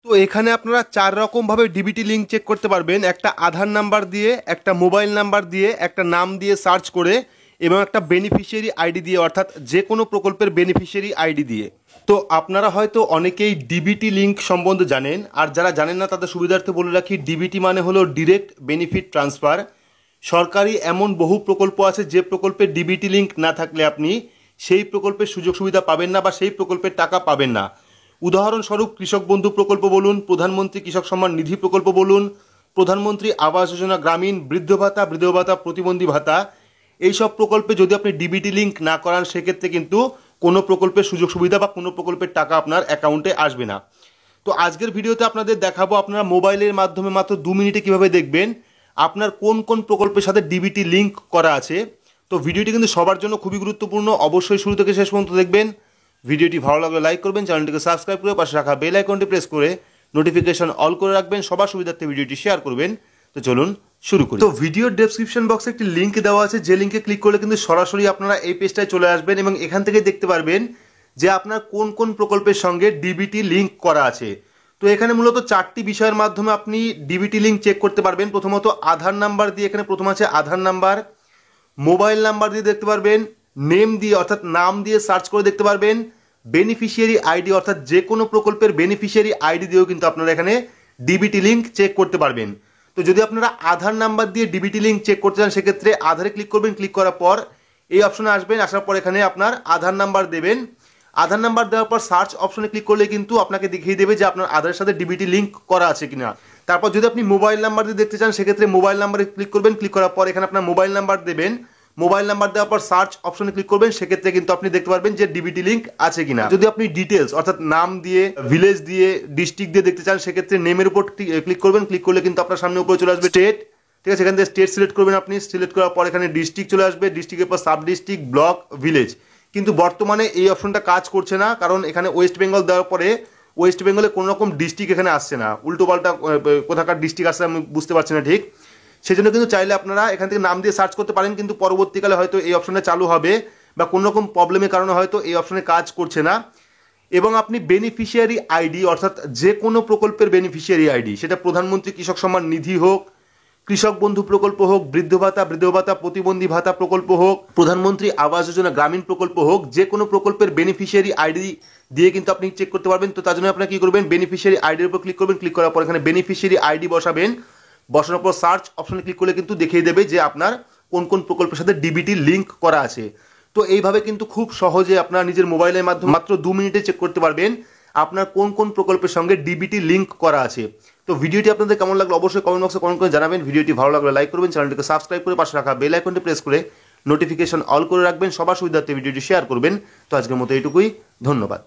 তো এখানে আপনারা 4 রকমভাবে ডিবিটি লিঙ্ক চেক করতে পারবেন। একটা আধার নাম্বার দিয়ে, একটা মোবাইল নাম্বার দিয়ে, একটা নাম দিয়ে সার্চ করে এবং একটা বেনিফিশিয়ারি আইডি দিয়ে, অর্থাৎ যে কোনো প্রকল্পের বেনিফিশিয়ারি আইডি দিয়ে। তো আপনারা হয়তো অনেকেই ডিবিটি লিঙ্ক সম্বন্ধে জানেন, আর যারা জানেন না তাদের সুবিধার্থে বলে রাখি, ডিবিটি মানে হলো ডিরেক্ট বেনিফিট ট্রান্সফার। সরকারি এমন বহু প্রকল্প আছে যে প্রকল্পে ডিবিটি লিঙ্ক না থাকলে আপনি সেই প্রকল্পের সুযোগ সুবিধা পাবেন না বা সেই প্রকল্পের টাকা পাবেন না। উদাহরণস্বরূপ কৃষক বন্ধু প্রকল্প বলুন, প্রধানমন্ত্রী কৃষক সম্মান নিধি প্রকল্প বলুন, প্রধানমন্ত্রী আবাস যোজনা গ্রামীণ, বৃদ্ধ ভাতা, বিধবা ভাতা, প্রতিবন্ধী ভাতা, এইসব প্রকল্পে যদি আপনি ডিবিটি লিঙ্ক না করান সেক্ষেত্রে কিন্তু কোনো প্রকল্পের সুযোগ সুবিধা বা কোনো প্রকল্পের টাকা আপনার অ্যাকাউন্টে আসবে না। তো আজকের ভিডিওতে আপনাদের দেখাবো আপনারা মোবাইলের মাধ্যমে মাত্র 2 মিনিটে কীভাবে দেখবেন আপনার কোন কোন প্রকল্পের সাথে ডিবিটি লিঙ্ক করা আছে। তো ভিডিওটি কিন্তু সবার জন্য খুবই গুরুত্বপূর্ণ, অবশ্যই শুরু থেকে শেষ পর্যন্ত দেখবেন। ভিডিওটি ভালো লাগলে লাইক করবেন, চ্যানেলটিকে সাবস্ক্রাইব করে পাশে রাখা বেল আইকনটি প্রেস করে নোটিফিকেশন অল করে রাখবেন, সবার সুবিধার্থে ভিডিওটি শেয়ার করবেন। তো চলুন শুরু করি। তো ভিডিওর ডেসক্রিপশন বক্সে একটি লিঙ্ক দেওয়া আছে, যে লিঙ্কে ক্লিক করলে কিন্তু সরাসরি আপনারা এই পেজটায় চলে আসবেন এবং এখান থেকে দেখতে পারবেন যে আপনার কোন কোন প্রকল্পের সঙ্গে ডিবিটি লিঙ্ক করা আছে। তো এখানে মূলত 4টি বিষয়ের মাধ্যমে আপনি ডিবিটি লিঙ্ক চেক করতে পারবেন। প্রথমত আধার নাম্বার দিয়ে, এখানে প্রথম আছে আধার নাম্বার, মোবাইল নাম্বার দিয়ে দেখতে পারবেন, নেম দিয়ে অর্থাৎ নাম দিয়ে সার্চ করে দেখতে পারবেন, বেনিফিশিয়ারি আইডি অর্থাৎ যে কোনো প্রকল্পের বেনিফিশিয়ারি আইডি দিয়েও কিন্তু আপনারা এখানে ডিবিটি লিঙ্ক চেক করতে পারবেন। তো যদি আপনারা আধার নাম্বার দিয়ে ডিবিটি লিঙ্ক চেক করতে চান সেক্ষেত্রে আধারে ক্লিক করবেন, ক্লিক করার পর এই অপশনে আসবেন, আসার পর এখানে আপনার আধার নাম্বার দেবেন। আধার নাম্বার দেওয়ার পর সার্চ অপশনে ক্লিক করলে কিন্তু আপনাকে দেখিয়ে দেবে যে আপনার আধারের সাথে ডিবিটি লিঙ্ক করা আছে কিনা। তারপর যদি আপনি মোবাইল নাম্বার দিয়ে দেখতে চান সেক্ষেত্রে মোবাইল নাম্বারে ক্লিক করবেন, ক্লিক করার পর এখানে আপনার মোবাইল নাম্বার দেবেন। মোবাইল নাম্বার দেওয়ার পর সার্চ অপশনে ক্লিক করবেন, সেক্ষেত্রে কিন্তু আপনি দেখতে পারবেন যে ডিবিটি লিঙ্ক আছে কিনা। যদি আপনি ডিটেলস অর্থাৎ নাম দিয়ে, ভিলেজ দিয়ে, ডিস্ট্রিক্ট দিয়ে দেখতে চান সেক্ষেত্রে নেমের উপর ক্লিক করবেন, ক্লিক করলে কিন্তু আপনার সামনে উপরে চলে আসবে স্টেট। ঠিক আছে, এখান থেকে স্টেট সিলেক্ট করবেন আপনি, সিলেক্ট করার পর এখানে ডিস্ট্রিক্ট চলে আসবে, ডিস্ট্রিক্টের পর সাব ডিস্ট্রিক্ট, ব্লক, ভিলেজ। কিন্তু বর্তমানে এই অপশনটা কাজ করছে না, কারণ এখানে ওয়েস্ট বেঙ্গল দেওয়ার পরে ওয়েস্ট বেঙ্গলে কোনো রকম ডিস্ট্রিক্ট এখানে আসছে না, উল্টো পাল্টা কোথাকার ডিস্ট্রিক্ট আসছে আমি বুঝতে পারছি না ঠিক। সেই জন্য কিন্তু চাইলে আপনারা এখান থেকে নাম দিয়ে সার্চ করতে পারেন, কিন্তু পরবর্তীকালে হয়তো এই অপশনে চালু হবে বা কোনো রকম প্রবলেমের কারণে হয়তো এই অপশনে কাজ করছে না। এবং আপনি বেনিফিশিয়ারি আইডি অর্থাৎ যে কোনো প্রকল্পের বেনিফিশিয়ারি আইডি, সেটা প্রধানমন্ত্রী কৃষক সম্মান নিধি হোক, কৃষক বন্ধু প্রকল্প হোক, বৃদ্ধ ভাতা, বিধবা ভাতা, প্রতিবন্ধী ভাতা প্রকল্প হোক, প্রধানমন্ত্রী আবাস যোজনা গ্রামীণ প্রকল্প হোক, যে কোনো প্রকল্পের বেনিফিশিয়ারি আইডি দিয়ে কিন্তু আপনি চেক করতে পারবেন। তো তার জন্য আপনারা কি করবেন, বেনিফিশিয়ারি আইডির উপর ক্লিক করবেন, ক্লিক করার পর এখানে বেনিফিশিয়ারি আইডি বসাবেন, বসানোর পর সার্চ অপশনে ক্লিক করলে কিন্তু দেখিয়ে দেবে যে আপনার কোন কোন প্রকল্পের সাথে ডিবিটি লিঙ্ক করা আছে। তো এইভাবে কিন্তু খুব সহজে আপনার নিজের মোবাইলের মাধ্যমে মাত্র 2 মিনিটে চেক করতে পারবেন আপনার কোন কোন প্রকল্পের সঙ্গে ডিবিটি লিঙ্ক করা আছে। তো ভিডিওটি আপনাদের কেমন লাগলো অবশ্যই কমেন্ট বক্সে কমেন্ট করে জানাবেন। ভিডিওটি ভালো লাগলে লাইক করবেন, চ্যানেলটিকে সাবস্ক্রাইব করে পাশে রাখা বেল আইকনটি প্রেস করে নোটিফিকেশন অল করে রাখবেন, সবার সুবিধার্থে ভিডিওটি শেয়ার করবেন। তো আজকের মতো এইটুকুই, ধন্যবাদ।